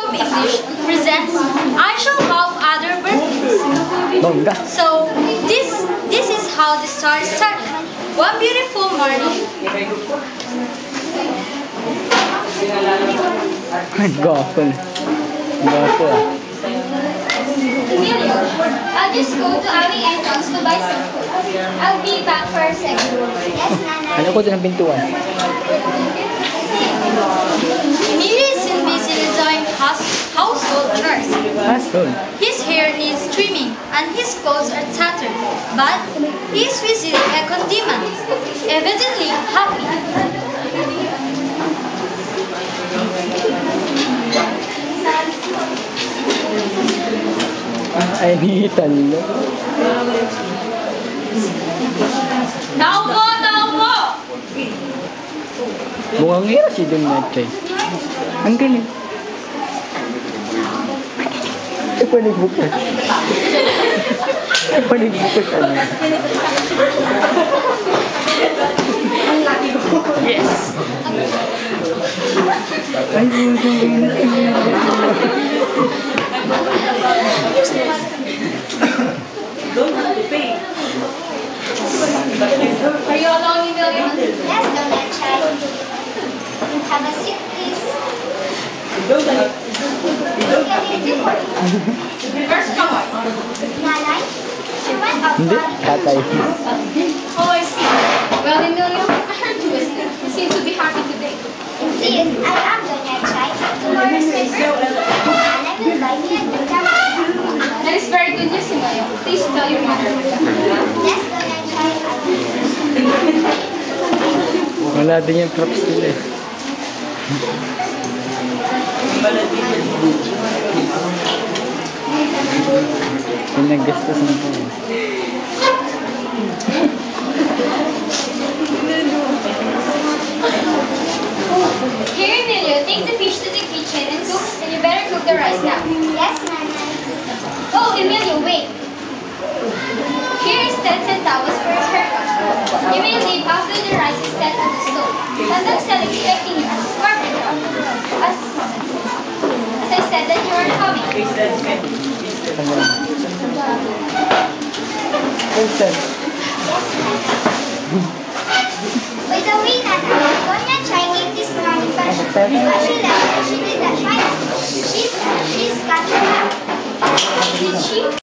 of English presents I Shall Have Other Birthdays. Bongga. So this is how the story started. One beautiful morning. Gwapo. Gwapo ah. Emilio, I'll just go to Ali and John's to buy some food. I'll be back for a second. Yes, Nana. Ano ko ito ng pintuan? Emilio is busy doing household chores. Household. His hair is trimming and his clothes are tattered, but he is visiting a condiment, evidently happy. Ay, nihitan mo. Tao po! Tao po! Mukhang hirap si Don Natchay. Ang galing. Ay, panigbukas. Ay, panigbukas ano. Yes! Ay, Are you alone, Emilio? Yes, don't let try. Have a seat, please. What can we do for you? Where's Kamoy? Nanay, she went out Hindi, running. tatay. Oh, I see. Well, Emilio, I heard you listening. You seem to be happy today. Indeed, I am going to try. Tomorrow's my birthday. Nana will buy me a new camera. That is very good news, Emilio. Please tell your mother. Yes, don't let try. Wala din yung props nila eh. Pinagastos na po. Here, Emilio, take the fish to the kitchen and cook, and you better cook the rice now. Yes, Nana. Oh, Emilio, wait. Here is 10 centavos for his haircut. You may leave after the rice is set on the stove. Sometimes still expecting you as a carpenter. As I said that you are coming. Person. By the way, Nana, Doña Chai gave this morning passion. But she left and she did not find it. She's got her back. Did she?